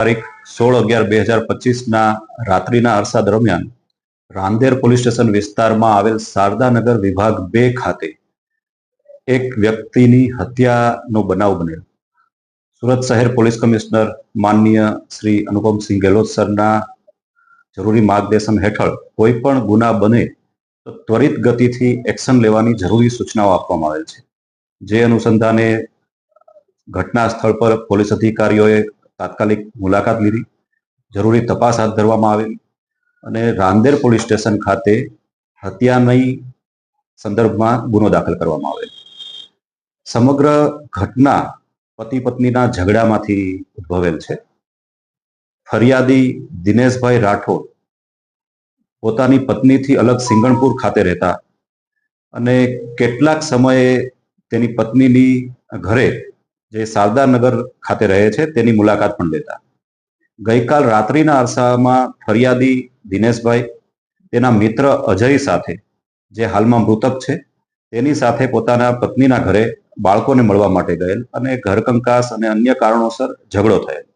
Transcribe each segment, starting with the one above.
તારીખ 16/11/2025 રાત્રિના અરસા દરમિયાન રાંદેર પોલીસ સ્ટેશન વિસ્તારમાં આવેલ શારદાનગર વિભાગ 2 ખાતે એક વ્યક્તિની હત્યાનો બનાવ બનેલ. સુરત શહેર પોલીસ કમિશનર માનનીય શ્રી અનુપમસિંહ ગેહલોત સરના જરૂરી માર્ગદર્શન હેઠળ કોઈ પણ ગુના બને તો ત્વરિત ગતિથી એક્શન લેવાની જરૂરી સૂચનાઓ આપવામાં આવેલ છે. જે અનુસંધાને ઘટના સ્થળ પર પોલીસ અધિકારીઓએ તાત્કાલિક મુલાકાત લીધી, જરૂરી તપાસ હાથ ધરવામાં આવેલ અને રાંદેર પોલીસ સ્ટેશન ખાતે હત્યાની સંદર્ભમાં ગુનો દાખલ કરવામાં આવેલ. સમગ્ર ઘટના પતિ પત્નીના ઝઘડામાંથી ઉદ્ભવેલ છે. ફરિયાદી દિનેશભાઈ રાઠોડ પોતાની પત્નીથી અલગ સિંગણપુર ખાતે રહેતા અને કેટલાક સમયે તેની પત્નીની ઘરે જે શારદાનગર ખાતે રહે છે તેની મુલાકાત પણ લેતા. ગઈકાલ રાત્રિના અરસામાં ફરિયાદી દિનેશભાઈ તેના મિત્ર અજય સાથે, જે હાલમાં મૃતક છે, તેની સાથે પોતાના પત્નીના ઘરે બાળકોને મળવા માટે ગયેલ અને ઘરકંકાસ અને અન્ય કારણોસર ઝઘડો થયેલ.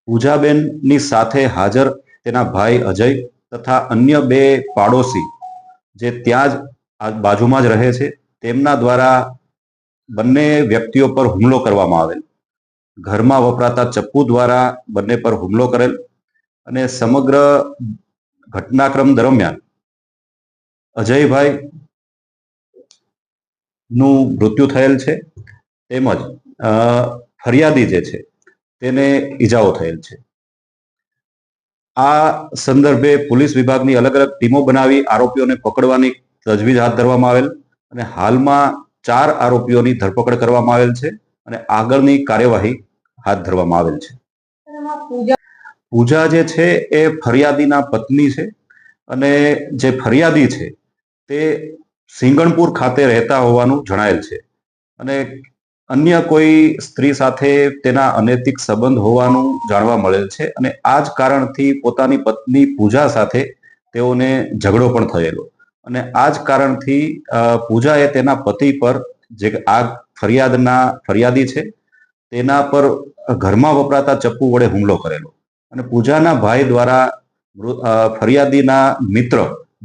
પૂજાબેનની સાથે હાજર તેના ભાઈ અજય તથા અન્ય 2 પાડોશી જે ત્યાં જ બાજુમાં જ રહે છે તેમના દ્વારા બંને વ્યક્તિઓ પર હુમલો કરવામાં આવેલ. ઘરમાં વપરાતા ચપ્પુ દ્વારા બંને પર હુમલો કરેલ અને સમગ્ર ઘટનાક્રમ દરમિયાન અજયભાઈ નું મૃત્યુ થયેલ છે, તેમજ ફરિયાદી જે છે તેને ઈજાઓ થયેલ છે. આ સંદર્ભે પોલીસ વિભાગની અલગ અલગ ટીમો બનાવી આરોપીઓને પકડવાની તજવીજ હાથ ધરવામાં આવેલ અને હાલમાં 4 આરોપીઓની ધરપકડ કરવામાં આવેલ છે અને આગળની કાર્યવાહી હાથ ધરવામાં આવેલ છે. પૂજા જે છે એ ફરિયાદીના પત્ની છે અને જે ફરિયાદી છે તે સિંગણપુર ખાતે રહેતા હોવાનું જણાયેલ છે અને અન્ય કોઈ સ્ત્રી સાથે તેના અનૈતિક સંબંધ હોવાનું જાણવા મળેલ છે અને આ જ કારણથી પોતાની પત્ની પૂજા સાથે તેઓને ઝઘડો પણ થયેલો અને આ જ કારણથી પૂજાએ તેના પતિ પર, જે આ ફરિયાદી છે, તેના પર ઘરમાં વપરાતા ચપ્પુ વડે હુમલો કરેલો અને પૂજાના ભાઈ દ્વારા ફરિયાદીના મિત્ર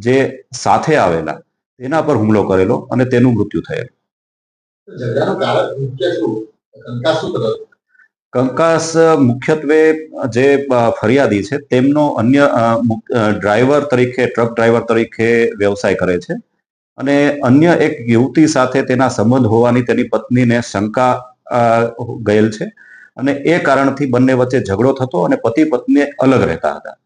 જે સાથે આવેલા તેના પર હુમલો કરેલો અને તેનું મૃત્યુ થયેલું. કંકાસ મુખ્યત્વે જે ફરિયાદી છે તેમનો અન્ય ડ્રાઈવર તરીકે, ટ્રક ડ્રાઈવર તરીકે વ્યવસાય કરે છે અને અન્ય એક યુવતી સાથે તેના સંબંધ હોવાની તેની પત્નીને શંકા ગયેલ છે અને એ કારણથી બંને વચ્ચે ઝઘડો થતો અને પતિ પત્ની અલગ રહેતા હતા.